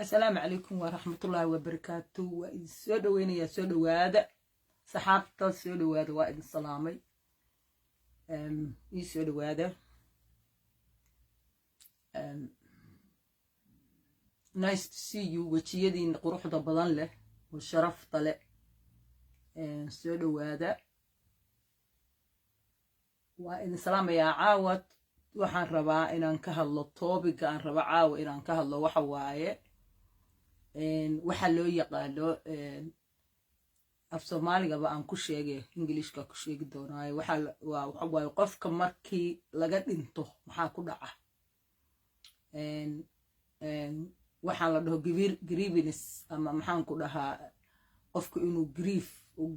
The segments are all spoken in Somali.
السلام عليكم ورحمة الله وبركاته. وإن سودوين يا سودواد صحابة سودواد وإن سلامي سودواد nice to see you وجيدين قروح ضبضان له والشرف طلع سودواد وإن سلامي يا عاود waxaan rabaa inaan ka hadlo topic aan raba caawa inaan ka hadlo waxa waaye waxa loo yaqaano af Soomaaliga ba aan ku sheegay Englishka ku sheegi doonaa waxa waaye qofka markii laga dhinto maxaa ku dhaca waxa la dhaho grievance ama maxaan ku dhahaa qofku inuu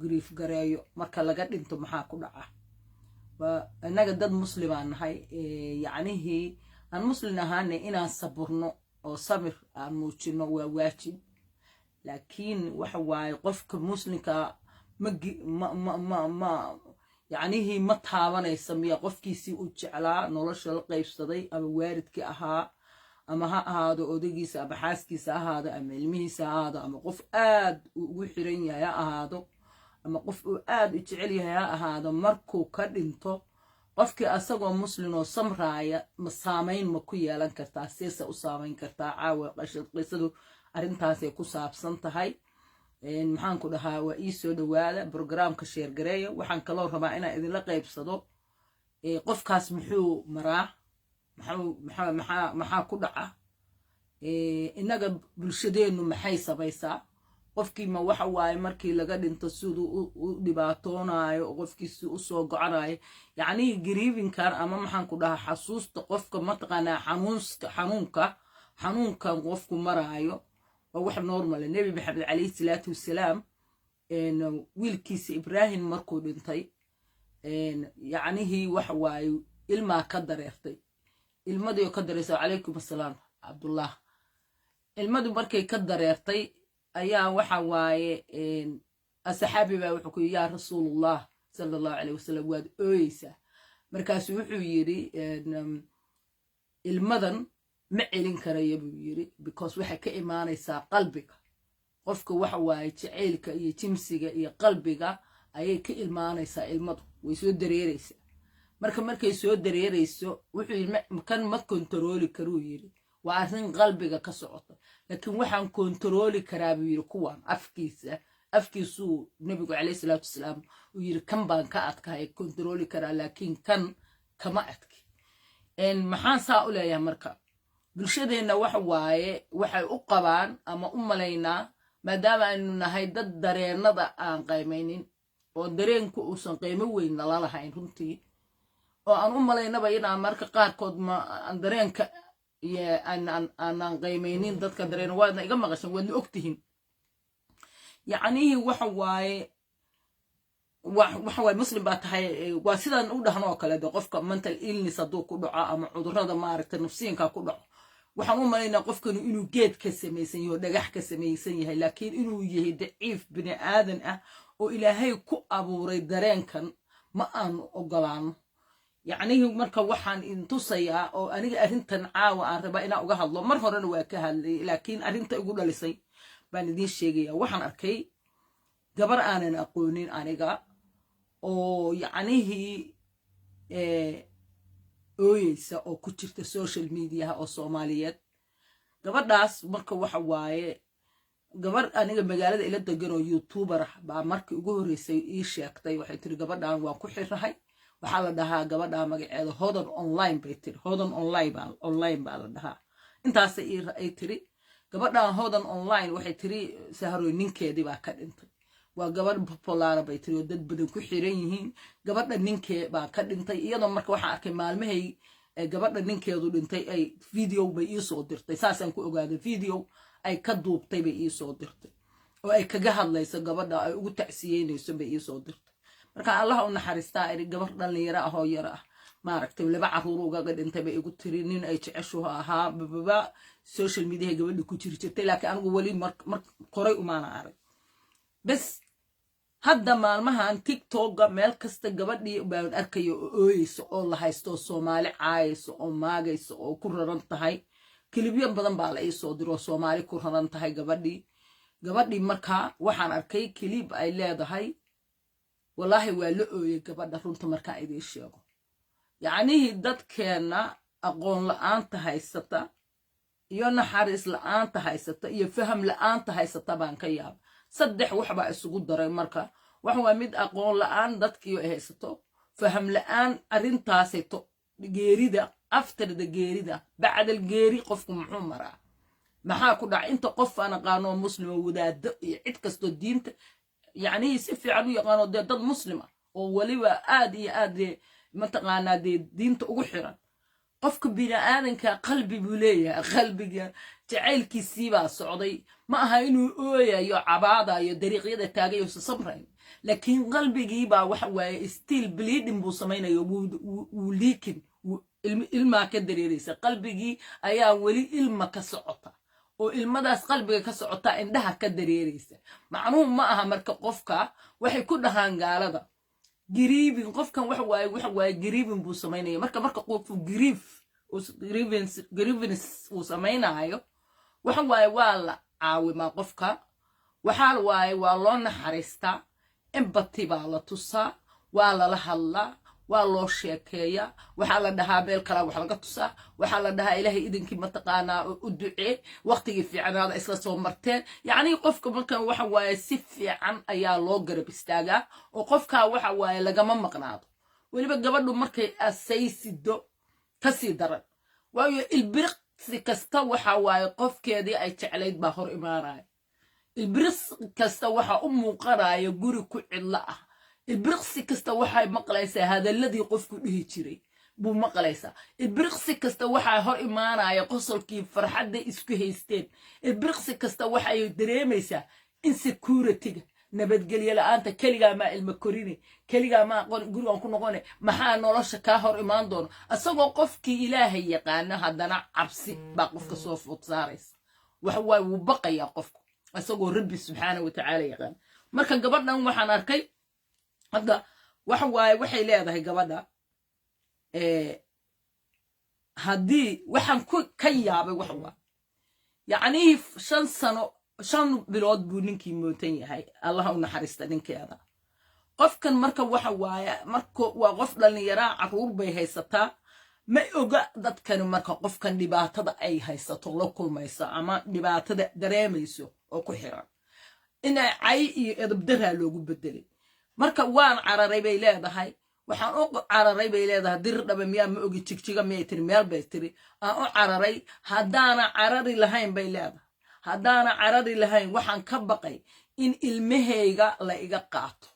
grief gareeyo marka laga dhinto maxaa ku dhaca anaga dad muslimaan nahay yacnihi aan muslim ahaane inaan saburno oo sabir aan muujino waa waajib laakiin waxa waaye qofka muslimka ma yacnihi ma taabanaysa miya qofkiisii u jeclaa nolosha la qaybsaday ama waalidkii ahaa ama ha ahaado odagiisa ama xaaskiisa ahaado ama ilmihiisa ahaado ama qof aad ugu xiran yahay ha ahaado ama qof uu aad u jecel yahay ha ahaado markuu ka dhinto qofkii asagoo muslim oo samraaya ma saameyn ma ku yeelan kartaa seesa u saameyn kartaa caawa qisadu arrintaas ay ku saabsan tahay maxaan ku dhahaa waa ii soo dhawaada programka share gareeyo waxaan kaloo rabaa inaan idinla qaybsado qofkaas muxuu maraa maxaa ku dhaca inaga bulshadeenu maxay samaysaa qofkii ma waxa waaye markii laga dhinto siduu u dhibaatoonayo qofkiisi u soo go'anayo yacni grieving-kan ama maxaan ku dhahaa xasuusta qofka mataqaanaa xanuunkan qofku maraayo waa wax normal nabi maxamed calayhi salaatu wasalaam wiilkiisa ibraahim markuu dhintay yacnihi waxa waaye ilmaa ka dareertay ilmadii oo ka dareysay calaykum assalaam cabdullah ilmadii markay ka dareertay ayaa waxa waaye asxaabi baa wuxuu ku yaa rasuulullah sallallahu alayhi wasallam waad ooyeysaa markaasuu wuxuu yiri ilmadan ma celin karayo buu yiri because waxay ka imaanaysaa qalbiga qofka waxa waaye jaceylka iyo jimsiga iyo qalbiga ayay ka imaanaysaa ilmadu way soo dareeraysaa markay soo dareerayso wuxuu yiri kan ma control karuu yiri waa arrin qalbiga ka socota laakiin waxaan control karaa buu yiri kuwan afkiisu nabigu calayhi salaatu wasalaam uu yiri kan baan ka adkahay control karaa laakiin kan kama adki maxaan saa u leeyahay marka bulshadeena waxa waaye waxay u qabaan ama u malaynaa maadaama aynu nahay dad dareenada aan qiimeynin oo dareenku uusan qiimo weyn la lahayn runtii oo aan u malaynaba inaan marka qaarkood ma dareenka aan qiimeynin dadka dareen waadna iga maqashan waadna ogtihiin yacnihi waxa waaye muslim baa tahay waa sidaan u dhahno oo kale qofka mental illness hadduu ku dhaco ama cudurrada maaragta nafsiinka ku dhaco waxaan u malaynaa qofkanu inuu geed ka samaysan yahay oo dhagax ka samaysan yahay laakiin inuu yahay daciif bini aadan ah oo ilaahay ku abuuray dareenkan ma aanu ogolaano yacnihi marka waxaan intusayaa oo aniga arrintan caawa aan rabaa inaan uga hadlo mar horena waa ka hadlay laakiin arrinta igu dhalisay baan idiin sheegayaa waxaan arkay gabar aanan aqoonin aniga oo yacnihi ooyeysa oo ku jirta social media oo Soomaaliyeed gabadhaas marka waxa waaye gabar aniga magaalada ila degan oo YouTuber ah baa markii ugu horeysay ii sheegtay waxay tiri gabadhan waan ku xirahay waxaa la dhahaa gabadha magaceeda hodan online bay tiri hodan online baa la dhahaa intaas ay tiri gabadhan hodan online waxay tiri saharoy ninkeedii baa ka dhintay waa gabadh popular bay tiri oo dad badan ku xiran yihiin gabadha ninkee baa ka dhintay iyadoo marka waxaan arkay maalmahay gabadha ninkeedu dhintay ay video bay ii soo dirtay saasaan ku ogaaday video ay ka duubtay bay ii soo dirtay oo ay kaga hadlayso gabadha ay ugu tacsiyeynayso bay ii soo dirtay marka allah u naxariistaa ay gabar dhalinyaro ah oo yar ah maaragtay laba caruur uga dhintay bay igu tiri nin ay jeceshu ahaa baba social media gabadha ku jirtay laakiin anigu wali mar qoray umaana arag bas hadda maalmahan TikTok meel kasta gabadhii baan arkayo oo ooyeyso oo la haysto Soomaali caayso oo maagayso oo ku raran tahay kilibyo badan baa la ii soo diro Soomaali ku raran tahay gabadhii markaa waxaan arkay kilib ay leedahay wallahi waa la ooyay gabadha runta markaa idin sheego yacni dadkeena aqoon la'aanta haysata iyo naxariis la'aanta haysata iyo faham la'aanta haysata baan ka yaab saddex wax baa isugu daray marka wax waa mid aqoon la'aan dadkii ay haysato faham la'aan arintaaseeto geerida after the geerida bacda geeri qofku muxuu maraa maxaa ku dhac inta qof aan aqaano muslimo wadaado iyo cid kasto diinta yacni si fiican u yaqaano dad muslima oo waliba aad iyo aad ma taqaanaa diinta ugu xiran qofka bini'aadanka qalbi buu leeyahay qalbiga jacaylkiisii baa socday ma aha inuu ooyayo cabaadayo dariiqyada taagayo sabray laakiin qalbigii baa waxa waaye still bleeding buu samaynayo wuu liikin ilma ka dareeraysa qalbigii ayaa wali ilma ka socota oo ilmadaas qalbiga ka socota indhaha ka dareeraysa macnuhu ma aha marka qofka waxay ku dhahaan gaalada grieving qofkan waxa waaye grieving buu sameynaya marka qofku grievance uu sameynayo waxa waaye waa la caawima qofka waxa waaye waa loo naxariista empathy baa la tusaa waa la hadlaa waa loo sheekeeya waxa la dhahaa beel kala wax laga tusaa waxa la dhahaa ilaahay idinkii ma taqaanaa u ducee waqtigii fiicanaada isla soo marteen yacni qofka markan waxa waaye si fiican ayaa loo garab istaagaa oo qofka waxa waaye lagama maqnaado waliba gabadhu markay asaysido kasii daran waayo ilbiriqsi kasta waxa waaye qofkeedii ay jeclayd baa hor imaanaya ilbiriqsi kasta waxa u muuqanaya guri ku cidlo ah ilbiriqsi kasta waxay maqlaysaa hadalladii qofku dhihi jiray buu maqlaysaa ilbiriqsi kasta waxaa hor imaanaya qosolkii farxadda isku haysteen ilbiriqsi kasta waxay dareemaysaa insecurity-ga nabadgelyo la'aanta keligaa maa ilma korine keligaa maa gurigan ku noqone maxaa nolosha kaa hor imaan doono asagoo qofkii ilaahay yaqaana haddana cabsi baa qofka soo food saaraysa waxa waaye wuu baqayaa qofku asagoo rabbi subxaana wa tacaala yaqaana marka gabadhan waxaan arkay hadda waxa waaye waxay leedahay gabadha haddii waxaan ka yaabay waxa waa yacni 5 bilood buu ninkii mootan yahay allah u naxariista ninkeeda qofkan marka waxa waaye waa qof dhalinyaro caruur bay haysataa ma oga dadkan marka qofkan dhibaatada ay haysato la kulmayso ama dhibaatada dareemayso oo ku xiran inay cay iyo edabdaraa loogu bedelay marka waan cararay bay leedahay waxaan u cararay bay leedahay dir dhaba miyaa ma ogi jigjiga miyay tiri meel bay tiri aan u cararay haddaana carari lahayn bay leedahay haddaana carari lahayn waxaan ka baqay in ilmahayga la iga qaato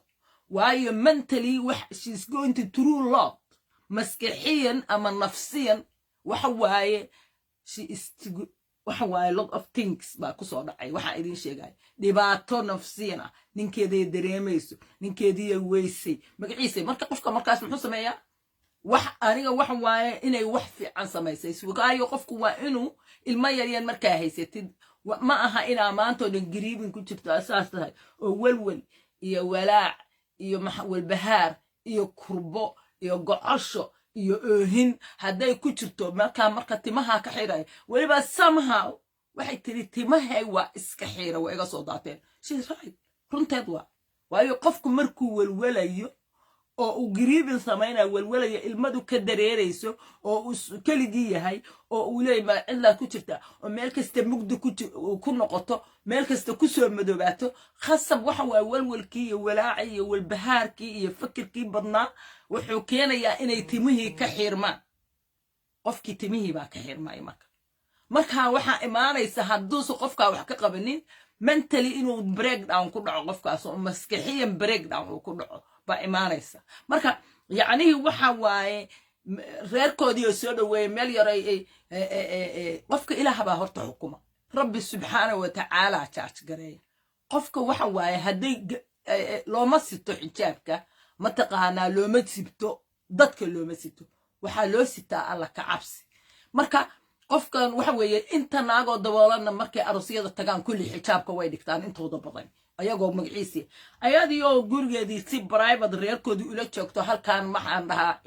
waayo mentally she's going to true lot maskaxiyan ama nafsiyan waxa waaye waxa waaye lot of things baa ku soo dhacay waxaan idin sheegay dhibaato nafsiyan ah ninkeedii dareemayso ninkeedii weysay magaciisa marka qofka markaas muxuu sameeyaa wax aniga waxa waaye inay wax fiican samaysay waayo qofku waa inuu ilma yaryar markaa haysatid ma aha inaa maanta dhan grieving ku jirto asaas tahay oo walwal iyo walaac iyo walbahaar iyo kurbo iyo gocosho iyo oohin hadday ku jirto marka timaha ka xiray waliba somehow waxay tiri timahay waa iska xira waa iga soo daateen she's right runteed waayo qofku markuu walwalayo oo uu grieving sameynaa walwalayo ilmadu ka dareerayso oo uu keligii yahay oo uu leeyahay cidla ku jirta oo meel kasta mugdi ku noqoto meel kasta ku soo madoobato khasab waxa waa walwalkii iyo walaaci iyo walbahaarkii iyo fikirkii badnaa wuxuu keenayaa inay timihii ka xirmaan qofkii timihii baa ka xirmay marka waxa imaanaysa hadduusu qofka wax ka qabanin mentally inuu breakdown ku dhaco qofkaas oo maskaxiyan breakdown uu ku dhaco ba imaanaysa marka yacni waxa waaye reerkoodii soo dhaweeyay meel yaray qofka ilaaha baa horta xukuma rabbi subxaanahu wa tacaala charge gareeya qofka waxa waaye hadday looma sito xijaabka ma taqaanaa looma sibto dadka looma sito waxaa loo sitaa alla ka cabsi marka qofkan waxa weeye inta naagoo daboolana markay aroosiyada tagaan kulli xijaabka way dhigtaan intooda badan ayagoo magaciisi ayadoo gurigeedii si private reerkoodii ula joogto halkaan waxaan dhahaa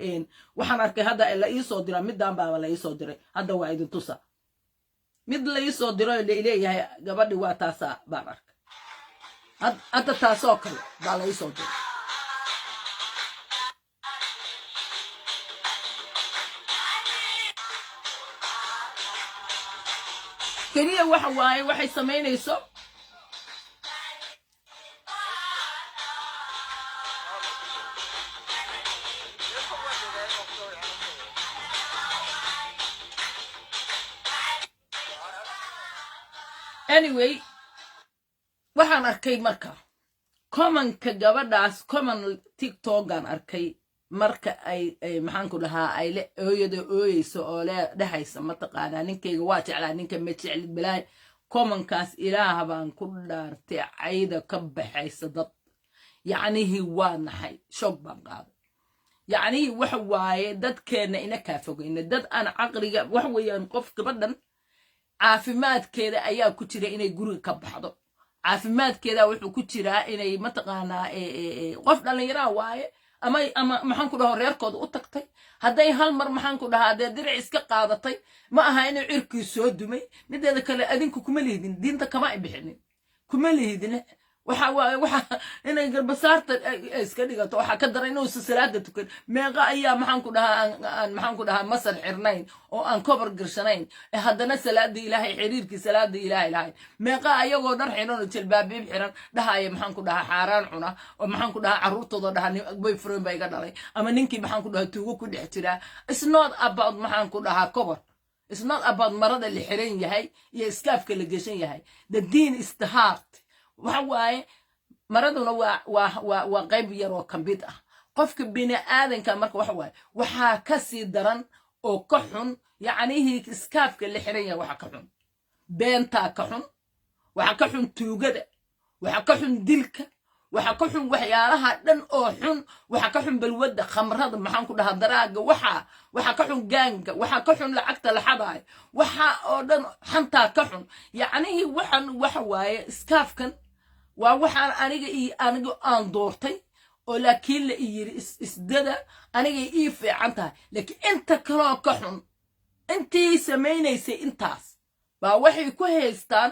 waxaan arkay hadda la ii soo diray midaan baa la ii soo diray hadda waa idin tusa mid la ii soo diro leeyahay gabadhi waa taasa baan arkay hadda taasoo kale baa la ii soo diray keliya waxa waaye waxay samaynayso anyway waxaan arkay marka commonka gabadhaas common tiktokan arkay marka ay maxaan ku dhahaa ay le ooyada ooyeyso oo le dhahaysa mataqaanaa ninkayga waa jeclaa ninka ma jeclid balaa commonkaas ilaah baan ku dhaartay cayda ka baxaysa dad yacnihii waa naxay shoog baan qaaday yacnihii waxa waaye dadkeenna ina kaa fogeyna dad aan caqliga wax weeyaan qof gabadhan caafimaadkeeda ayaa ku jira inay guriga ka baxdo caafimaadkeeda wuxuu ku jiraa inay mataqaanaa qof dhallinyaraha waaye ama maxaan ku dhahaa reerkooda u tagtay hadday hal mar maxaan ku dhahaa dee diric iska qaadatay ma aha inuu cirkii soo dumay mideeda kale adinku kuma lihidin diinta kama ay bixinin kuma lihidin waxa waaye waxa inay garbasaarta iska dhigato waxa ka daran inuu salaada tukan meeqa ayaa maxaan ku dhahaa masar xirnayn oo aan kobar garshanayn haddana salaada ilaahay xiriirkii salaada ilaahay lahayn meeqa ayagoo dhar xiran oo jilbaabiib xiran dhahaya maxaan ku dhahaa xaaraan cuna oo maxaan ku dhahaa carruurtooda dhaha boyfriend baa iga dhalay ama ninkii maxaan ku dhahaa tuugo ku dhex jiraa it's not about maxaan ku dhahaa kobar it's not about marada la xiran yahay iyo iskaafka la geshan yahay the deen is the heart waxa waaye maraduna waa qayb yar oo kambid ah qofka bini aadanka marka waxa waaye waxaa ka sii daran oo ka xun yacnihii iskaafka la xiran yahay waxa ka xun beentaa ka xun waxa ka xun tuugada waxa ka xun dilka waxa ka xun waxyaalaha dhan oo xun waxa ka xun balwadda khamrada maxaan ku dhahaa daraaga waxa ka xun gaanga waxa ka xun lacagta la xadaay waxa oo dhan xantaa ka xun yacnihii waxan waxa waaye iskaafkan waa waxaan aniga aan doortay oo laakiin la yiri isdada aniga ii fiican tahay laakiin inta kaloo ka xun intii samaynaysay intaas baa waxay ku haystaan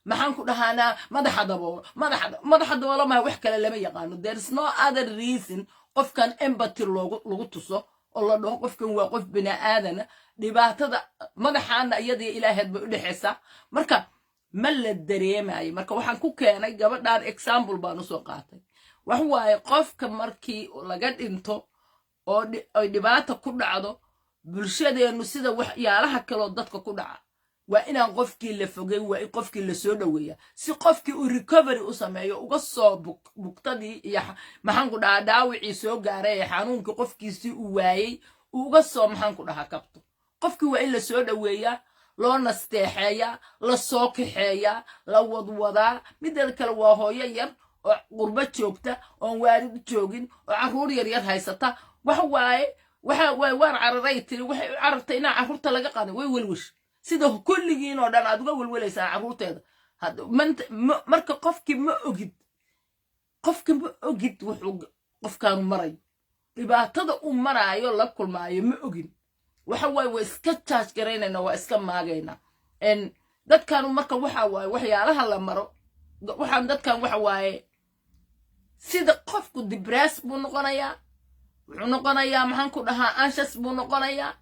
maxaan ku dhahaanaa madaxa daboolo ma wax kale lama yaqaano there is no other reason qofkan empathy lagu tuso oo la dhaho qofkan waa qof bini aadana dhibaatada madaxaana iyadii ilaaheed bay u dhexaysaa marka ma la dareemayo marka waxaan ku keenay gabadhaan example baan u soo qaatay wax waaye qofka markii laga dhinto oo ay dhibaato ku dhacdo bulshadeenu sida waxyaalaha kaloo dadka ku dhaca waa inaan qofkii la fogeyn waa in qofkii la soo dhaweeya si qofkii uu recovery u sameeyo uga soo bugtadii iyo maxaan ku dhahaa dhaawicii soo gaaray ee xanuunkii qofkiisii uu waayey uu uga soo maxaan ku dhahaa kabto qofkii waa in la soo dhaweeyaa loo nasteexeeyaa la soo kaxeeyaa la wadwadaa mideeda kale waa hooyo yar oo qurbo joogta oon waalid joogin oo carruur yar haysata waxa waaye waan cararay tiri waxay u carartay inaa carruurta laga qaadin way welwish sida kulligiin oo dhan aad uga welwelaysaan carruurteeda marka qofkii ma ogid wuxuu qofkaanu marayo dhibaatada uu maraayo la kulmaayo ma ogin waxa waaye waa iska charge garaynayna waa iska maagayna dadkaanu marka waxa waaye waxyaalaha la maro waxaan dadkan waxa waaye sida qofku depress buu noqonayaa wuxuu noqonayaa maxaan ku dhahaa anxious buu noqonayaa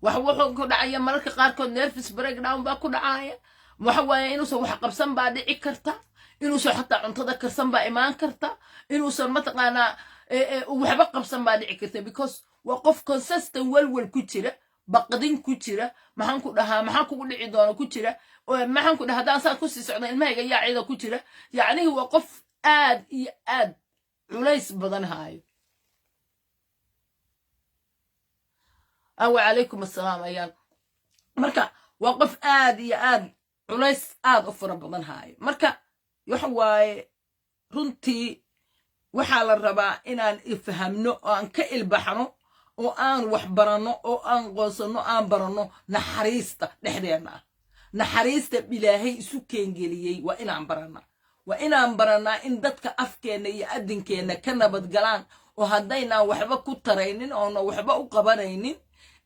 wuxuu ku dhacaya mararka qaarkood nervous breakdown baa ku dhacaya waxa waaye inuusan wax qabsan baa dhici karta inuusan xataa cuntada karsan baa imaan karta inuusan mataqaanaa waxba qabsan baa dhici karta because waa qof consistent walwal ku jira baqdin ku jira maxaan ku dhahaa maxaan kugu dhici doona ku jira maxaan ku dhahaa haddaan saan ku sii socda ilmahayga yaa ciida ku jira yacnihii waa qof aad iyo aad culays badan haayo وعليكم السلام أيان مركا وقف آد يا آد علايس آد أفر بدن هاي مركا يحواي رنتي وحال الربا إنان إفهمنو وأن كإل بحنو وأن وحبرنو وأن غوصنو وأن برنو نحريستا نحرينا نحريستا بلاهي سوكين جليي وإنان برنا إن دادك أفكينا يأدن كينا كنبت قلان وهدينا وحبا كترينين أو وحبا أقبانينين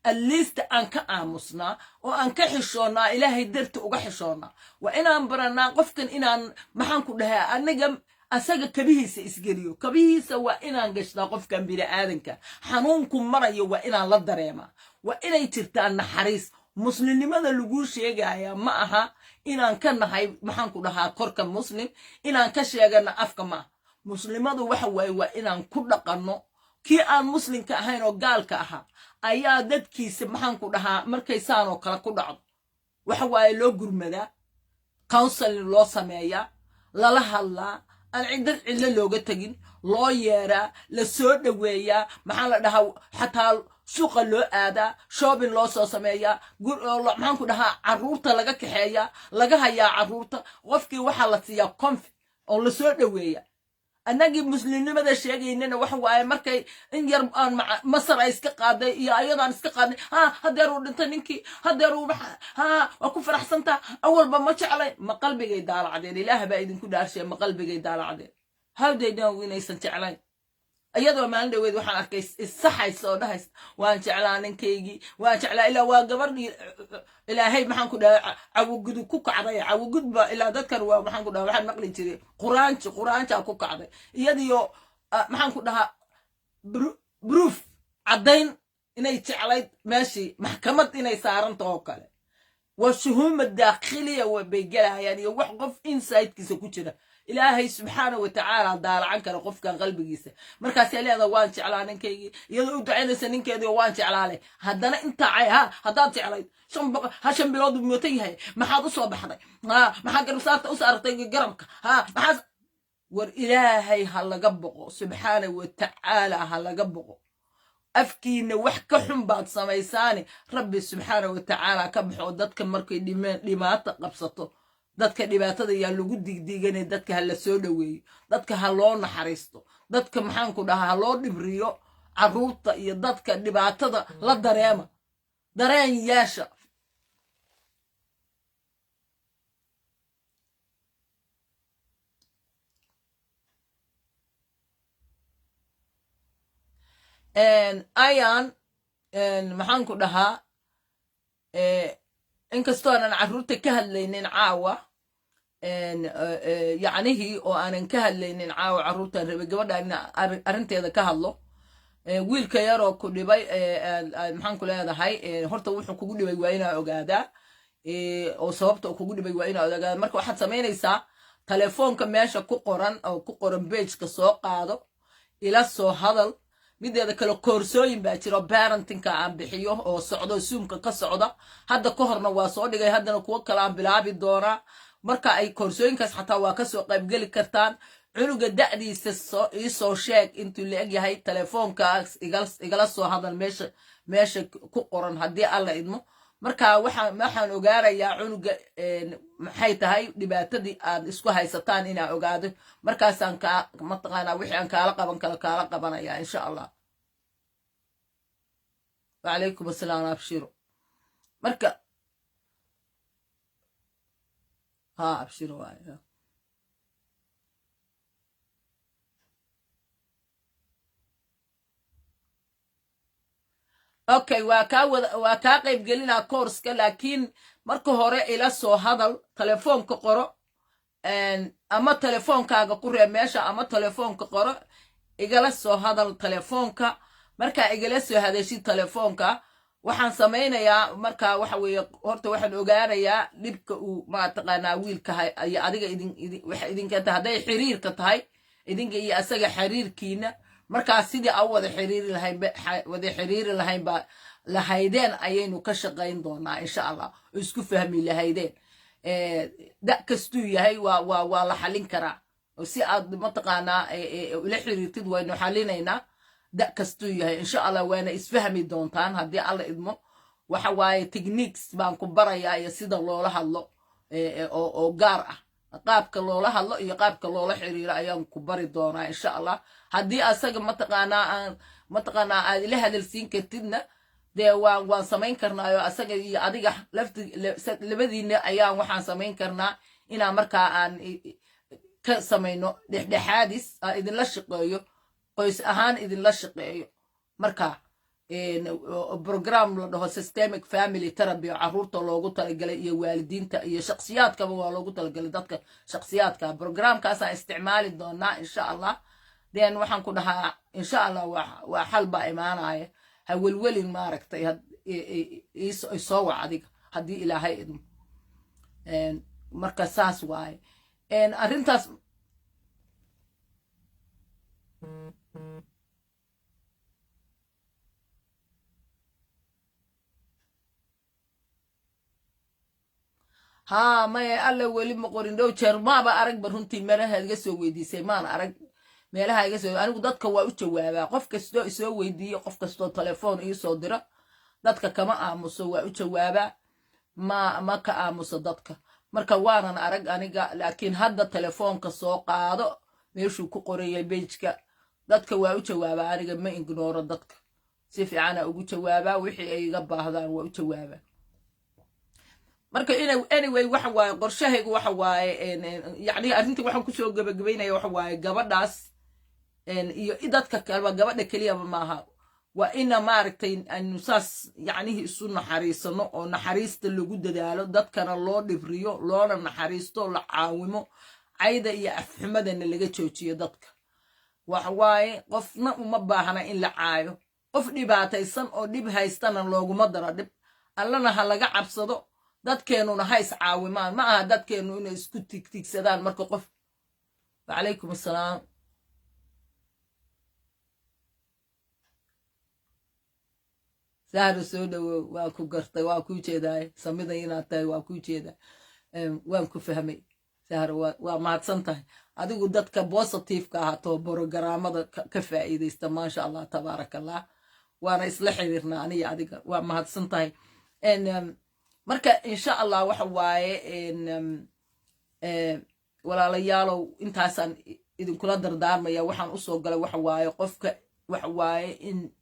at least aan ka aamusnaa oo aan ka xishoonnaa ilaahay darti uga xishoonnaa waa inaan baranaa qofkan inaan maxaan ku dhahaa aniga asaga kabihiisa isgeliyo kabihiisa waa inaan gashtaa qofkan bini'aadanka xanuunku marayo waa inaan la dareemaa waa inay jirtaa naxariis muslimnimada lagu sheegaya ma aha inaan ka nahay maxaan ku dhahaa korka muslim inaan ka sheegana afka ma muslimadu waxa waaye waa inaan ku dhaqanno kii aan muslimka ahayn oo gaalka ahaa ayaa dadkiisa maxaan ku dhahaa markay saan oo kale ku dhacdo waxa waaye loo gurmadaa counseling loo sameeyaa lala hadlaa aan cidad cidlo looga tegin loo yeeraa la soo dhoweeyaa maxaa la dhahaa xataa suuqa loo aadaa shopping loo soo sameeyaa maxaan ku dhahaa carruurta laga kaxeeyaa laga hayaa carruurta qofkii waxaa la siiyaa confi oo la soo dhoweeya annagii muslimnimada sheegaynana waxa waaye markay in yar aan masar ay iska qaaday iyo ayadaan iska qaadnay hadeer uu dhintay ninkii hadeer uu waa ku faraxsantaa awalba ma jeclay ma qalbigay daalacdeen ilaah baa idinku dhaarshay ma qalbigay daalacdeen how they know inaysan jeclayn iyadoo maalin dhaweed waxaan arkay isaxaysa oo dhahaysa waan jeclaa ninkaygii waan jeclaa ilaa waa gabadhii ilaahay maxaan ku dhahaa cawogudub ku kacday cawogudba ilaa dadkan waa maxaan ku dhahaa waxaan maqli jiray quraanca ku kacday iyadiyo maxaan ku dhahaa proof caddayn inay jeclayd meeshii maxkamad inay saaranta oo kale waa shuhuuma daakhiliya bay gelayaan iyo wax qof insidekiisa ku jira ilaahay subxaana wa tacaala daalacan kara qofkan qalbigiisa markaasay leedaha waan jeclaa ninkaygii iyadoo u ducaynaysa ninkeedii oo waan jeclaale haddana intaa cay haddaad jeclayd 5 bilood buu mootan yahay maxaad u soo baxday maxaa garabsaarta u saartay garabka maxaas war ilaahay ha laga boqo subxaana wa tacaala ha laga boqo afkiina wax ka xun baad samaysaani rabbi subxaana wa tacaala ka baxo dadka markay dhimaata qabsato dadka dhibaatada yaa lagu digdiganay dadka ha la soo dhoweeyo dadka ha loo naxariisto dadka maxaan ku dhahaa ha loo dhibriyo carruurta iyo dadka dhibaatada la dareema dareen yeesha ayaan maxaan ku dhahaa inkastoo aanan carruurta ka hadlaynin caawa yacnihii oo aanan ka hadlaynin caawa carruurtan rabay gabadha in arrinteeda ka hadlo wiilka yaroo ku dhibay maxaan ku leedahay horta wuxuu kugu dhibay waa inaa ogaadaa oo sababta uu kugu dhibay waa inaa ogaadaa marka waxaad samaynaysaa telefoonka meesha ku qoran oo ku qoran pageka soo qaado ila soo hadal mideeda kale koorsooyin baa jiro parentingka aan bixiyo oo socdo zoomka ka socda hadda ka horna waa soo dhigay haddana kuwo kale aan bilaabi doonaa marka ay koorsooyinkaas xataa waa kasoo qaybgeli kartaan cunuga da'diisa iisoo sheeg intuu la eg yahay telefoonkaas igala soo hadal meesha ku qoran haddii alla idmo marka waxaan ogaanayaa cunuga maxay tahay dhibaatadii aad isku haysataan inaa ogaado markaasaan mataqaanaa wixii aan kaala qabanaya insha allah وعليكم السلام أبشروا مركا أبشروا اوكي waa qayb gelina course-ka laakiin marka hore ila soo hadal telefoonka qoro ama telefoonkaaga ku reeb meesha ama telefoonka qoro igala soo hadal telefoonka marka igala soo hadashid telefoonka waxaan samaynayaa marka waxa weeye horta waxaan ogaanayaa dhibka uu ma taqaanaa wiilka ay adiga waxa idinka tahay xiriirka tahay idinka iyo asaga xiriirkiina marka sidii aan wada xiriiri lahayn ba lahaydeen ayaynu ka shaqayn doonaa insha allah isku fahmi lahaydeen da kastuu yahay waa la xalin karaa si aad mataqaanaa ula xiriirtid waynu xalinaynaa da kastuu yahay insha allah waana isfahmi doontaan haddii alla idmo waxa waaye techniques baan ku barayaa iyo sida loola hadlo oo gaar ah qaabka loola hadlo iyo qaabka loola xiriiro ayaan ku bari doonaa insha allah haddii asaga mataqaanaa aad ila hadalsiin kartidna dee waan samayn karnaayo asaga iyo adiga labadiina ayaan waxaan samayn karnaa inaan markaa aan ka samayno dhexdhexaadis aan idinla shaqeeyo qoys ahaan idinla shaqeeyo marka program la dhaho systemic family therapy oo caruurta loogu talagalay iyo waalidiinta iyo shakhsiyaadkaba waa loogu talagalay dadka shakhsiyaadka programkaasaan isticmaali doonaa insha allah then waxaan ku dhahaa insha allah waa xal baa imaanaya ha welwelin maaragtay isoo wac adiga haddii ilaahay idmo marka saas waaye arrintaas ها ما alla weli ma qorin dhow jeer maaba aragba runtii meelaha iga soo weydiisay maan arag meelaha iga soo anigu dadka waa u jawaabaa qof kastoo isoo weydiiyo qof kastoo telefoon ii soo dira dadka kama aamuso waa u jawaabaa ma ka aamuso dadka marka waanan arag aniga laakiin hadda telefoonka soo qaado meeshuu ku qorayay pageka dadka waa u jawaabaa aniga ma ignoro dadka si fiicana ugu jawaabaa wixii ay iga baahdaan waa u jawaabaa marka anyway waxa waaye qorshahaygu waxa waaye yani arrintii waxaan kusoo gabagabaynaya waxa waaye gabadhaas iyo dadka kaleba gabadha keliyaba maaha waa ina maaragtay aynu saas yacnihi isu naxariisano oo naxariista lagu dadaalo dadkana loo dhibriyo loona naxariisto la caawimo cayda iyo afxumadana laga joojiyo dadka waxa waaye qofna uma baahna in la caayo qof dhibaataysan oo dhib haystana looguma daro dhib allana ha laga cabsado dadkeenuna ha is caawimaan ma aha dadkeenu inay isku tigtigsadaan marka qof wacalaykum assalaam sahro soo dhawow waa ku gartay waa kuu jeedaay samida inaad tahay waa kuu jeedaa waan ku fahmay sahro waa mahadsan tahay adigu dadka positiveka ahaato borogaraamada ka faa'iidaysta maasha allah tabaaraka allah waana isla xiriirnaa aniga adiga waa mahadsan tahay marka insha allah waxa waaye walaalayaalow intaasaan idinkula dardaarmaya waxaan usoo galay waxa waaye qofka waxa waaye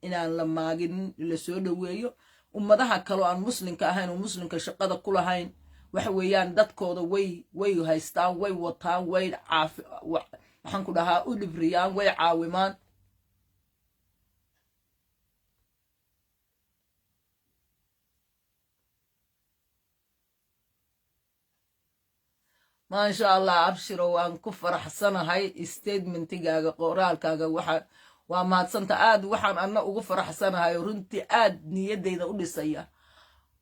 inaan la maagin la soo dhaweeyo ummadaha kaloo aan muslimka ahayn oo muslimka shaqada ku lahayn waxa weeyaan dadkooda way haystaan way wataan way waxaan ku dhahaa u dhibriyaan way caawimaan ما شاء الله أبشر وأن كفر حسنة هاي statement تجاga qoraalkaaga waxa waa maadsanta aad waxaan anna ugu faraxsanahay runtii aad niyadeyda u dhisaya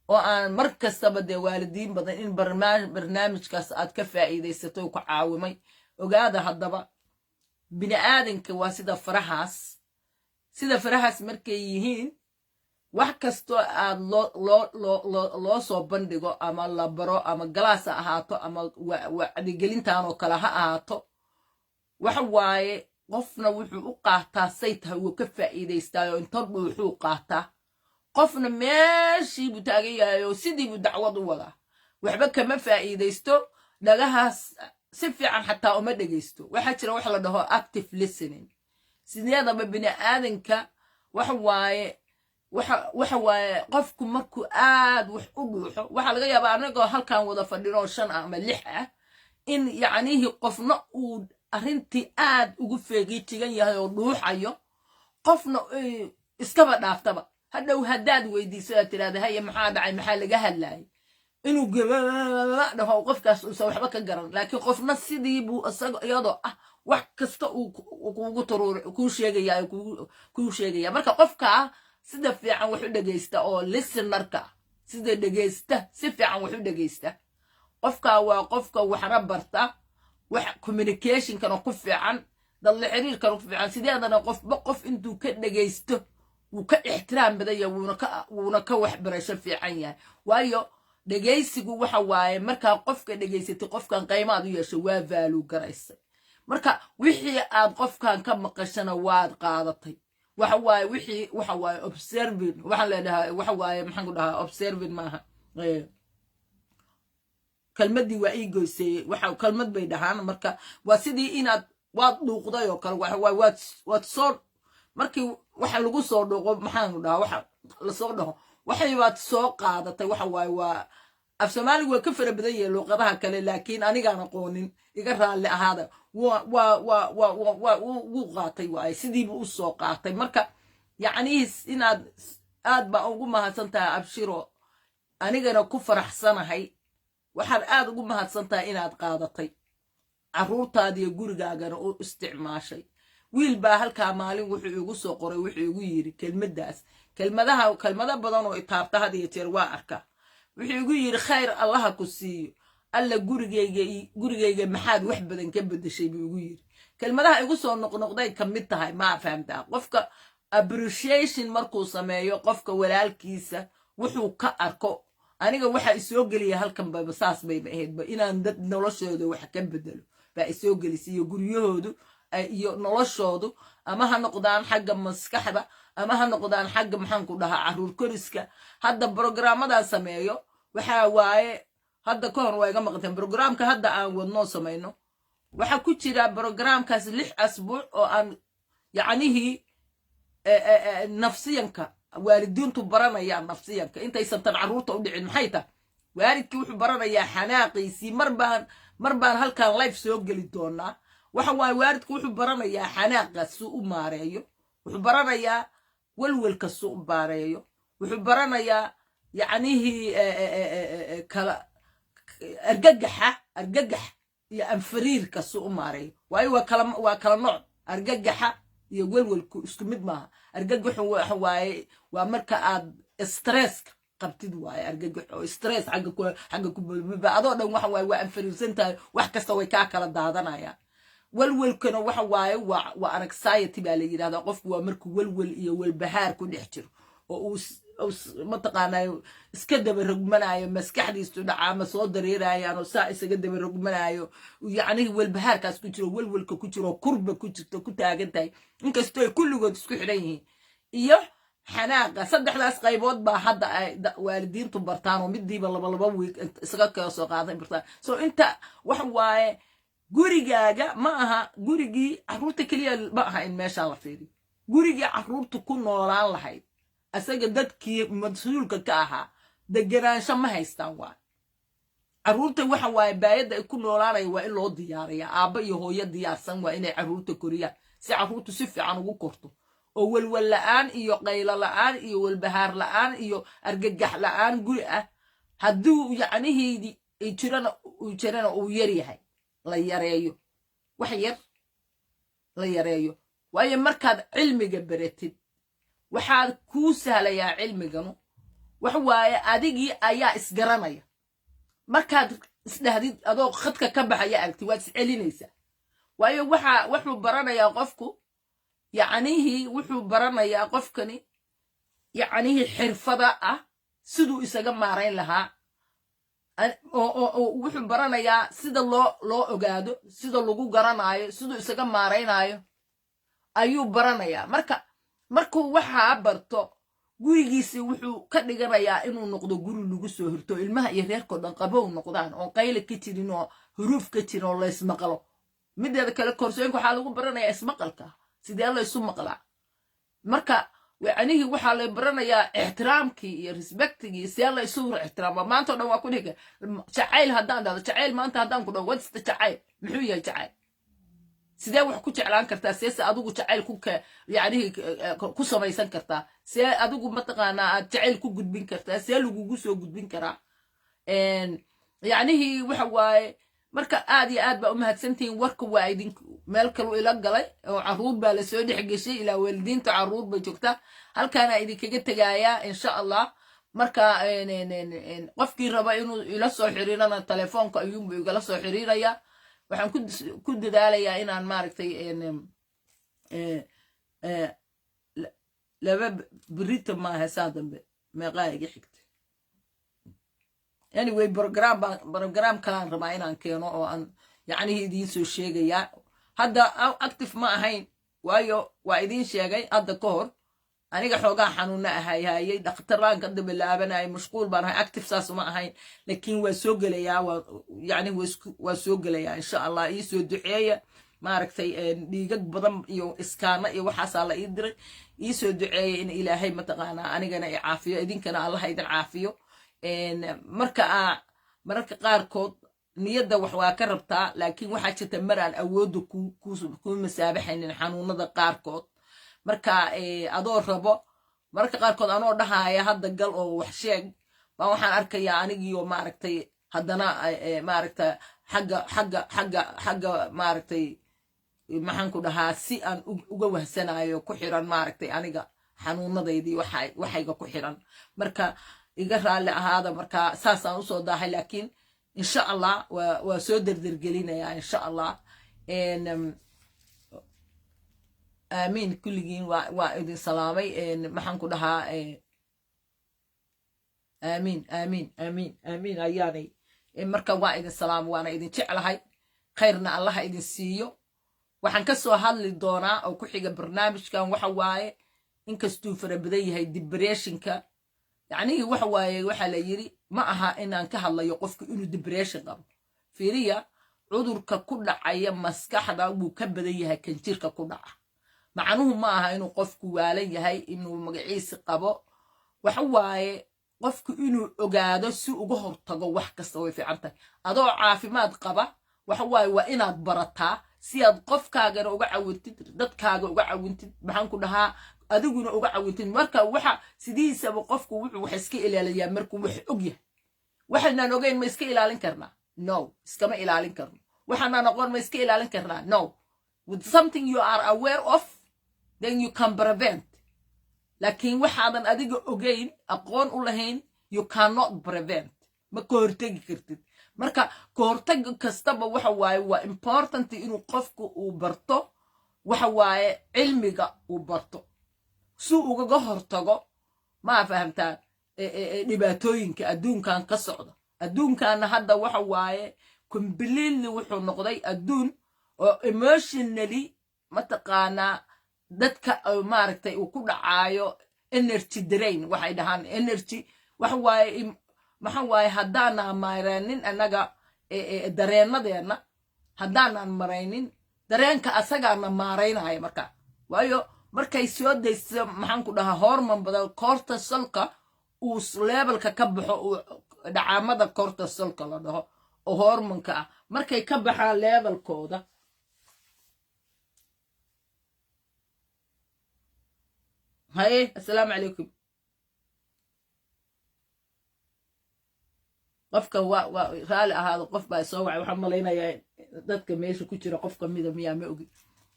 oo aan mar kastaba de waalidiin badan in barnaamijkaas aad ka faa'iideysato ku caawimay ogaada haddaba bini aadanka waa sida farahaas markay yihiin wax kasto aad loo soo bandhigo ama la baro ama galaas ha ahaato ama wacdigelintan oo kale ha ahaato waxa waaye qofna wuxuu u qaataa say tahay wuu ka faa'iidaystaayo inta wuxuu qaataa qofna meeshii buu taagan yahay oo sidii buu dacwad u wadaa waxba kama faa'iidaysto dhagahaas si fiican xataa uma dhegaysto waxaa jira wax la dhaho active listening sideedaba bini aadanka waxa waaye qofku markuu aad wax u dhuuxo waxa laga yaabaa anagoo halkan wada fadhino 5 ama 6 ah in yacnihi qofna uu arrintii aad ugu feegijigan yahay oo dhuuxayo qofna iskaba dhaaftaba hadhow haddaad weydiiso aad tiraahdo haye maxaa dhacay maxaa laga hadlayay inuu dhaho qofkaas uusan waxba ka garan laakiin qofna sidii buu isaga iyadoo ah wax kasta uu kuugu turuur kuu sheegaya marka qofka sida fiican wax u dhageysta oo listenerka sida dhageysta si fiican wax u dhageysta qofka waa qofka waxna barta wax communication kana ku fiican dad la xiriir kana ku fiican sideedana qof intuu ka dhageysto wuu ka ixtiraam badaya wuuna ka wax barasho fiican yahay waayo dhageysigu waxa waaye marka qofka dhageysatay qofkan qiimaad u yeesho waa value garaysay marka wixii aad qofkan ka maqashana waad qaadatay waxa waaye observing waxa la dhahaa waxa waaye maxaan ku dhahaa observing maaha kalmadii waa ii goysay waxa kalmad bay dhahaan marka waa sidii inaad waad dhuuqday oo kale waad soo markii waxa lagu soo dhuuqo maxaan ku dhahaa waxa la soo dhaho waxay baad soo qaadatay waxa waaye waa af Soomaaliga waa ka fara badan yahay luqadaha kale laakiin aniga aan aqoonin iga raali ahaada wuu qaatay waay sidii buu u soo qaatay marka yacni inaad aad baa ugu mahadsantahay abshiro anigana ku faraxsanahay waxaad aad ugu mahadsantahay inaad qaadatay carruurtaadiyo gurigaagana u isticmaashay wiil baa halkaa maalin wuxuu igu soo qoray wuxuu igu yidhi kelmaddaas kelmado badan oo itaabta had iyo jeer waa arkaa wuxuu igu yidhi khayr allaha ku siiyo alla gurigayga maxaad wax badan ka beddeshay buu igu yidhi kelmadaha igu soo noqnoqday ka mid tahay maa fahamtaa qofka appreciation markuu sameeyo qofka walaalkiisa wuxuu ka arko aniga waxa isoo geliya halkan baba saas bayba ahaydba inaan dad noloshooda wax ka bedelo baa isoo gelisay iyo guryahoodu iyo noloshoodu ama ha noqdaan xagga maskaxda ama ha noqdaan xagga maxaan ku dhahaa carruur koriska hadda programmadan sameeyo waxa waaye hadda ka hor waa iga maqanteen programka hadda aan wadnoo samayno waxa ku jira programkaas 6 asbuuc oo aan yacnihii nafsiyanka waalidiintu baranayaan nafsiyanka intaysan tan carruurta u dhicin maxay tahay waalidkii wuxuu baranayaa xanaaqiisii mar baan halkan live soo geli doonaa waxa waaye waalidku wuxuu baranayaa xanaaqa suu u maareeyo wuxuu baranayaa walwalka suu u maareeyo wuxuu baranayaa yacnihii kala argagax iyo anfariirka suu u maareeyo waayo waa kala nooc argagaxa iyo walwalku isku mid maaha argagaxu waxa waaye waa marka aad stresska qabtid waaye argagax oo stress xagga ku bulba adoo dhan waxa waaye waa anfariirsan tahay wax kasta way kaa kala daadanayaan walwalkana waxa waaye waa anxiety baa la yidhahdaa qofku waa markuu walwal iyo walbahaar ku dhex jiro oo mataqaanayo iska daba rogmanayo maskaxdiisu dhacaama soo dareerayaanoo saa isaga daba rogmanayo yacnihii walbahaarkaas ku jiro walwalka ku jiro kurba ku jirto ku taagan tahay inkastoo ay kulligood isku xidhan yihiin iyo xanaaqa saddexdaas qaybood baa hadda ay waalidiintu bartaan oo midiiba laba wiig isaga kala soo qaaday bartaan so inta waxa waaye gurigaaga ma aha gurigii carruurta keliya ma aha in meeshaa la fiiriyo gurigii carruurta ku noolaan lahayd asaga dadkii mas-uulka ka ahaa deganaansho ma haystaan waa carruurta waxa waaye baayadda ay ku noolaanaya waa in loo diyaariyaa aabba iyo hooyo diyaarsan waa inay carruurta koriyaan si carruurtu si fiican ugu korto oo walwal la'aan iyo qaylo la'aan iyo walbahaar la'aan iyo argagax la'aan guri ah hadduu yacnihiidii jirana uu yar yahay la yareeyo wax yar la yareeyo waayo markaad cilmiga baratid waxaad kuu sahlayaa cilmiganu wax waaye adigii ayaa isgaranaya markaad isdhahdid adoo khadka ka baxaya aragti waad iscelinaysaa waayo wuxuu baranayaa qofku yacnihii wuxuu baranayaa qofkani yacnihii xirfada ah siduu isaga maarayn lahaa wuxuu baranayaa sida loo ogaado sida lagu garanaayo siduu isaga maaraynayo ayuu baranayaa markuu waxaa barto gurigiisii wuxuu ka dhiganayaa inuu noqdo guri lagu soo hirto ilmaha iyo reerkoo dhan qabow noqdaan oo qayla ka jirin oo huruuf ka jirin oo laysmaqlo mideeda kale koorsooyinka waxaa lagu baranayaa ismaqalka sidee laysu maqlaa marka yacnihii waxaa la baranayaa ixtiraamkii iyo respectigii see la isu ixtiraama maanta o dhan waa ku dhiga jacayl haddaan dhahdo jacayl maanta haddaan ku dhaho wadsta jacayl muxuu yahay jacayl sidee wax ku jeclaan kartaa seese adigu jacayl yacnihii ku samaysan kartaa see adigu mataqaanaa aad jacayl ku gudbin kartaa see lagugu soo gudbin karaa yacnihii waxa waaye marka aad iyo aad baa u mahadsantihiin warka waa idinku meel kalu ila galay oo carruur baa lasoo dhex geshay ilaa waalidiinta carruur bay joogtaa halkaana idinkaga tegayaa insha allah marka qofkii raba inuu ila soo xiriirana telefoonka ayuunbu igala soo xiriirayaa waxaan ku dadaalayaa inaan maaragtay laba berita maaha saa dambe meeqaa iga xigta anyway program kalaan rabaa inaan keeno oo aan yacnihii idiin soo sheegayaa hadda active ma ahayn waayo waa idiin sheegay hadda ka hor aniga xoogaa xanuuna ahayhayay dhakhtaraan ka dabalaabanayay mashquul baan ahay active saas uma ahayn laakiin waa soo gelayaa yacni waa soo gelayaa insha allah ii soo duceeya maaragtay dhiigag badan iyo iskaana iyo waxaasaa la ii diray ii soo duceeya in ilaahay mataqaanaa anigana i caafiyo idinkana allaha idin caafiyo mararka qaarkood niyadda wax waa ka rabtaa laakiin waxaa jirta mar aan awoodda ku masaabaxaynin xanuunada qaarkood marka adoo rabo marka qaarkood anoo dhahaya hadda gal oo wax sheeg baa waxaan arkayaa anigiioo maaragtay haddana maaragta xagga maaragtay maxaan ku dhahaa si aan uga wahsanayo ku xiran maaragtay aniga xanuunadaydii waxayga ku xiran marka iga raalli ahaada marka saasaan usoo daahay laakiin insha allah waa soo derdergelinayaa insha allah aamiin kulligiin waa idin salaamay maxaan ku dhahaa aamiin ayaanay marka waa idin salaamo waana idin jeclahay khayrna allaha idin siiyo waxaan ka soo hadli doonaa oo ku xiga barnaamijkan waxa waaye inkastuu fara badan yahay depressionka yacnihii waxa waaye waxaa la yiri ma aha inaan ka hadlayo qofku inuu depression qabo fiiriya cudurka ku dhacaya maskaxda wuu ka badan yahay kan jirka ku dhaca macnuhu ma aha inuu qofku waalan yahay inuu magaciisi qabo waxa waaye qofku inuu ogaado si uga hortago wax kasta way fiican tahay adoo caafimaad qaba waxa waaye waa inaad barataa si aad qofkaagana uga cawintid dadkaaga uga cawintid maxaan ku dhahaa adiguna uga cawintid marka waxa sidiisaba qofku wuxuu wax iska ilaaliyaa markuu wax og yahay waxaan ogeyn ma iska ilaalin karnaa no iskama ilaalin karno waxaan aqoon ma iska ilaalin karnaa no with something you are aware of then you can prevent laakiin waxaadan adiga ogeyn aqoon u lahayn you cannot prevent ma ka hortegi kartid marka ka hortag kastaba waxa waaye waa important inuu qofku uu barto waxa waaye cilmiga uu barto si ugaga hortago ma fahamtaan dhibaatooyinka adduunkan ka socda adduunkan hadda waxa waaye completely wuxuu noqday adduun oo emotionally mataqaanaa dadka maaragtay uu ku dhacaayo energy drain waxay dhahaan energy waxa waaye haddaanaan maraynin annaga dareennadeena haddaanaan maraynin dareenka asagaana maaraynaya marka waayo markay soo dayso maxaan ku dhahaa hormon badan cortisolka uu levelka ka baxo dhacaamada cortisolka la dhaho oo hormonka ah markay ka baxaan levelkooda haye assalaamu calaykum qofka waa raali ahaado qof baa soo wacay waxaan malaynayaa dadka meesha ku jira qof kamida miyaa ma ogi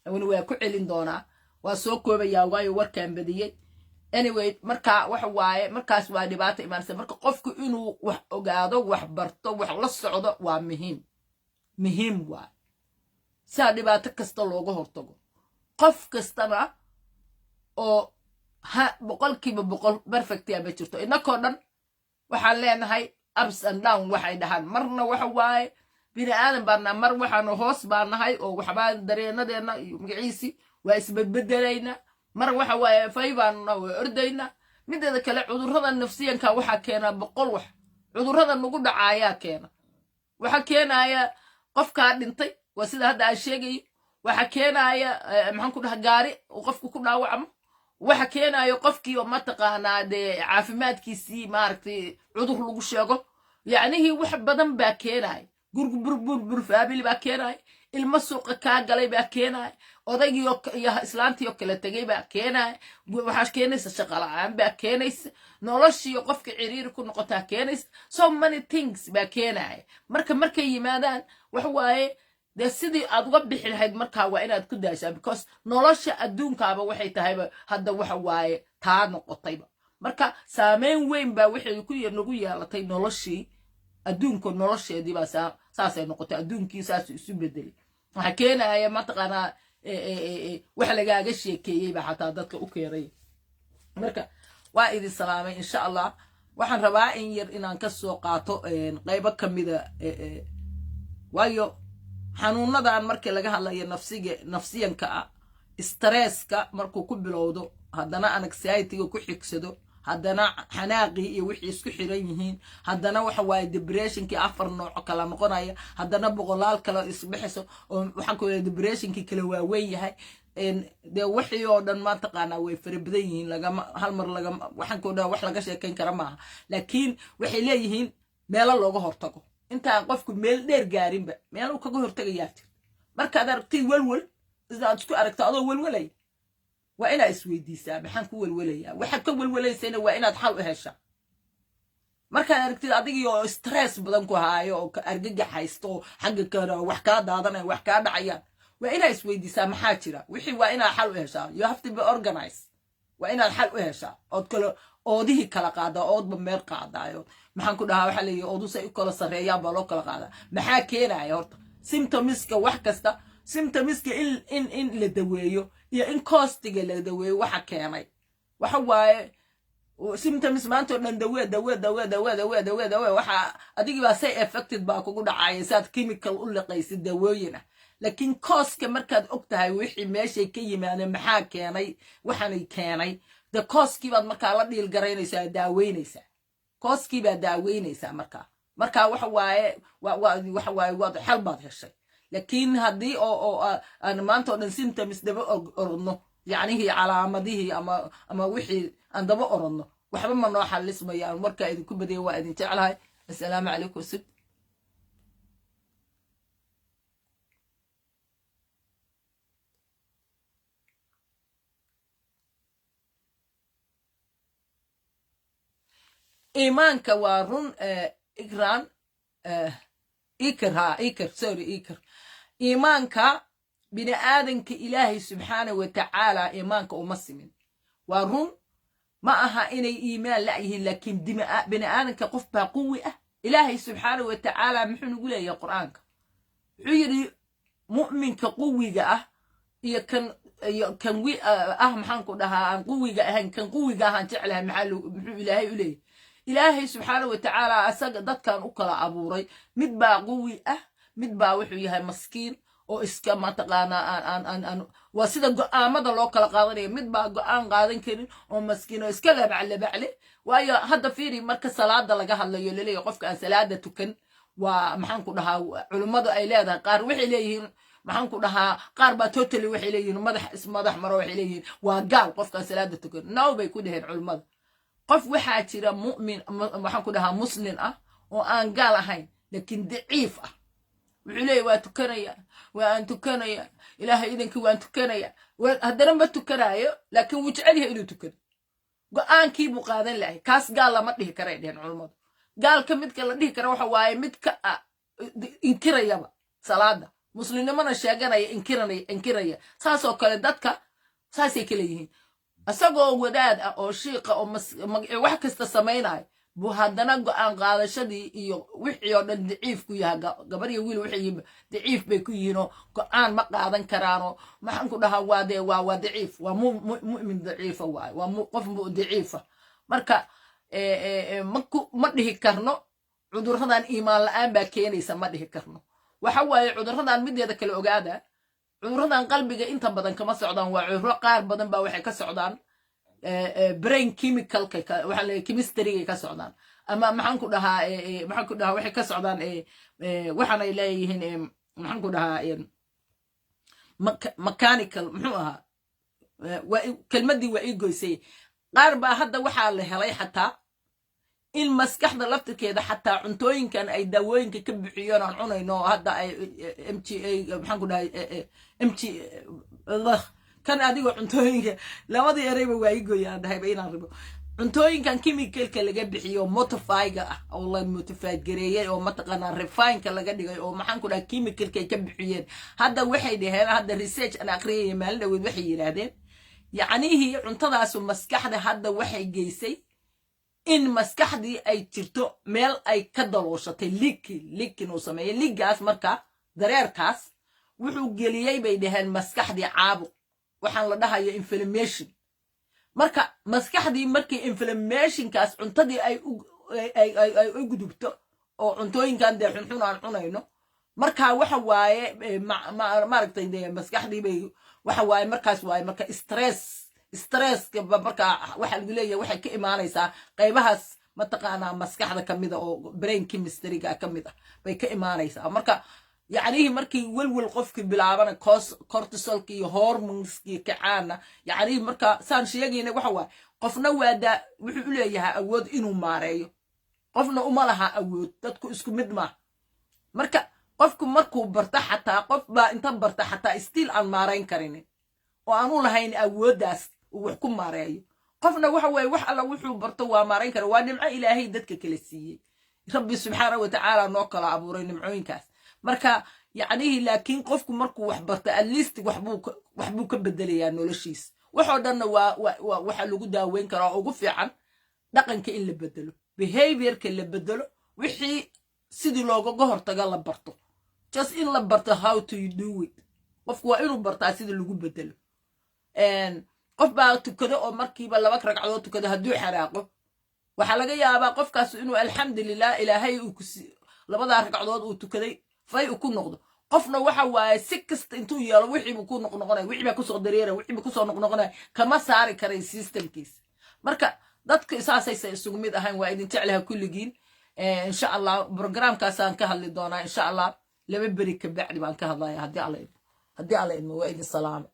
awna waa ku celin doonaa waa soo koobayaa waayo warkaan badiyey anyway marka waxa waaye markaas waa dhibaato imaanaysa marka qofku inuu wax ogaado wax barto wax la socdo waa muhiim waa saa dhibaato kasta looga hortago qof kastana oo boqolkiiba boqol perfect ma jirto inakoo dhan waxaan leenahay ups and down waxay dhahaan marna waxa waaye bini aadan baana mar waxaan hoos baanahay oo waxbaa dareenadeena iyo magaciisi waa isbedbedelayna mar waxa waaye faybaanna waa ordayna mideeda kale cudurrada nafsiyanka waxa keena boqol wax cudurrada nagu dhacaaya keena waxa keenaya qofka dhintay waa sida hadda aan sheegay waxa keenaya maxaan ku dhahaa gaari oo qofku ku dhaawacmo waxa keenayo qofkii oo mataqaanaa caafimaadkiisii maaragtay cudur lagu sheego yacnihii wax badan baa keenaya gurguburbur faabili baa keenaya ilmo suuqa kaa galay baa keenaya odaygii iyo islaantii oo kala tegay baa keenaya waxaa keenaysa shaqo la'aan baa keenaysa noloshii qofka ciriiri ku noqotaa keenaysa so many things baa keenaya markay yimaadaan wax waaye dee sidii aad uga bixi lahayd markaa waa inaad ku daashaa because nolosha adduunkaaba waxay tahayba hadda waxa waaye taa noqotayba marka saameyn weyn baa waxay nagu yeelatay noloshii adduunka nolosheedii baa saasay noqotay adduunkii saasuu isu bedelay waxa keenaya mataqaanaa wax lagaaga sheekeeyey baa xataa dadka u keenay marka waa idin salaamay insha allah waxaan rabaa in yar inaan ka soo qaato qaybo kamida waayo xanuunadan markii laga hadlayo nafsiyanka ah stresska markuu ku bilowdo haddana anxiety-ga ku xigsado haddana xanaaqii iyo wixii isku xiran yihiin haddana waxa waaye depressionkii 4 nooc kala noqonaya haddana boqolaal kala isbixayso oo waxaan ku leeyahay depressionkii kala waaweyn yahay dee wixii oo dhan ma taqaanaa way fara badan yihiin hal mar waxaan ku dhahaa wax laga sheekayn kara maaha laakiin waxay leeyihiin meelo looga hortago intaan qofku meel dheer gaarinba meel uu kaga hortagayaa jirta markaad aragtid walwal sidaad isku aragto adoo walwalay waa inaad isweydiisaa maxaan ku welwelayaa waxaad ka welwelaysayna waa inaad xal u heshaa markaad aragtid adigii oo stress badan ku haayo oo argagax haysto oo xagga kale wax kaa daadanaya wax kaa dhacayaan waa inaad isweydiisaa maxaa jira wixii waa inaad xal u heshaa you have to be organized waa inaad xal u heshaa ood kale oodihii kala qaadaa oodba meel qaadaayo maxaan ku dhahaa waxaa leeyahay oodu say u kala sarreeyaan baa loo kala qaadaa maxaa keenaya horta symptomiska wax kasta symptomiska in la daweeyo iyo in costiga la daweeyo waxa keenay waxa waaye symptoms maanta dhan dawe waxa adigii baa say affected baa kugu dhacaya saad chemical u liqaysid dawooyin ah laakiin coska markaad og tahay wixii meeshay ka yimaadeen maxaa keenay waxaanay keenay the coskii baad markaa la dhiil garaynaysaa daaweynaysaa coskii baad daaweynaysaa markaa waxa waaye waad xal baad heshay laakiin haddii oo aan maanta oo dhan symptoms daba orodno yacnihii calaamadihii ama wixii aan daba orodno waxba ma noo xalismayaan markaa idinku badaya waa idin jeclahay assalaamu calaykum sib iimaanka waa run ikraan ikr iimaanka bini aadanka ilaahay subxaanahu watacaala iimaanka uma simin waa run ma aha inay iimaan la'yihiin laakiin bini aadanka qof baa quwi ah ilaahay subxaanahu watacaala muxuu nagu leeyahay qur'aanka wuxuu yidhi mu'minka quwiga ah iyo kan maxaan ku dhahaa aan quwiga ahayn kan quwiga ahaan jeclahay muxuu ilaahay u leeyahay ilaahay subxaanahu watacaala asaga dadkan u kala abuuray mid baa quwi ah mid baa wuxuu yahay maskiin oo iska mataqaanaa waa sida go'aamada loo kala qaadanaya mid baa go'aan qaadan karin oo maskiin oo iska labaclebacle waayo hadda fiiri marka salaada laga hadlayo laleeyahay qofka aan salaada tukan waa maxaan ku dhahaa culimmadu ay leedahay qaar waxay leeyihiin maxaan ku dhahaa qaar baa totally waxay leeyihiin madax maro waxay leeyihiin waa gaal qofkaan salaada tukan now bay ku dhaheen culimmada qof waxaa jira mu'min waxaan ku dhahaa muslim ah oo aan gaal ahayn laakiin daciif ah wuxuu leeyahy waa tukanaya waa aan tukanaya ilaahay idankii waan tukanaya haddana ma tukanaayo laakiin wuu jecel yahay inuu tukano go'aankii buu qaadan lahay kaas gaal lama dhihi karay dhehen culummadu gaalka midka la dhihi kara waxa waaye midka inkirayaba salaada muslimnimana sheeganaya inkiraya saasoo kale dadka saasay kala yihiin isagoo wadaad ah oo shiiqa oo wax kasta samaynayo buu haddana go'aan qaadashadii iyo wixii oo dhan daciif ku yahay gabar iyo wiil waxay yihiin daciif bay ku yihiin oo go'aan ma qaadan karaanoo maxaan ku dhahaa waa daciif waa mu'min daciifa waaye waa qof daciifa marka ma dhihi karno cudurradan iimaan la'aan baa keenaysa ma dhihi karno waxa waaye cudurradan mideeda kale ogaada cudurradan qalbiga inta badan kama socdaan waa cudurro qaar badan baa waxay ka socdaan brain chemicalka waxaa leeyahay chemistry ka socdaan ama maxaan ku dhahaa waxay ka socdaan waxaanay leeyihiin maxaan ku dhahaa mechanical muxuu ahaa kelmaddii waa ii goysay qaar baa hadda waxaa la helay xataa in maskaxda laftirkeeda xataa cuntooyinkan ay daawooyinka ka bixiyeen aan cunayno hadda ay mga maxaan ku dhahay kan adigoo cuntooyinka labadii ereyba waa ii gooyaan dhahayba inaan ribo cuntooyinkan chemicalka laga bixiyo motifyga ah oo la motified gareeyay oo mataqaanaa refineka laga dhigay oo maxaan ku dhahay chemicalka ay ka bixiyeen hadda waxay dhaheen hadda research aan aqriyay maalin dhaweed waxay yidhaahdeen yacnihii cuntadaasu maskaxda hadda waxay geysay in maskaxdii ay jirto meel ay ka dalooshatay likin uu sameeyey ligaas marka dareerkaas wuxuu geliyey bay dhaheen maskaxdii caabuq waxaan la dhahayo inflammation marka maskaxdii markii inflammationkaas cuntadii ay u gudubto oo cuntooyinkan dee xunxun aan cunayno marka waxa waaye maaragtay dee maskaxdii bay waxa waaye markaas waaye marka stresska marka waxa lagu leeyahay waxay ka imaanaysaa qaybahaas mataqaanaa maskaxda ka mida oo brain chemistryga ka mid ah bay ka imaanaysaa marka yacnihii markii welwel qofkii bilaabana cortisolka iyo hormoneskii kacaana yacnihii marka saan sheegayna waxa waaye qofna waadaa wuxuu u leeyahay awood inuu maareeyo qofna uma laha awood dadku isku mid maaha marka qofku markuu barta xataa qof baa inta barta xataa stiil aan maarayn karinin oo aanu lahayn awooddaas uu wax ku maareeyo qofna waxa weeye wax alla wuxuu barto waa maarayn kara waa nimco ilaahay dadka kala siiyey rabbi subxaanahu watacaala noo kala abuuray nimcooyinkaas marka yacnihi laakiin qofku markuu wax barto at least waxbuu ka bedelayaa noloshiisa waxoo dhanna waxa lagu daaweyn karaa oo ugu fiican dhaqanka in la bedelo behaviorka la bedelo wixii sidii loogaga hortaga la barto just in la barto how to do it qofku waa inuu bartaa sida lagu bedelo qof baa tukado oo markiiba 2 ragcadood tukada hadduu xaraaqo waxaa laga yaabaa qofkaas inuu alxamdulilah ilaahay uu ku 2 ragcadood uu tukaday fay uu ku noqdo qofna waxa waaye si kasta intuu yeelo wixii uu ku noqnoqonay wixii baa ku soo dareeray wixii ku soo noqnoqonay kama saari karay systemkiisa marka dadka isaasaysa isugu mid ahaan waa idin jeclaha kulligiin insha Allah programkaasaan ka hadli doonaa insha Allah 2 beri ka bacdi baan ka hadlayaa haddii alla idmo waa idin salaam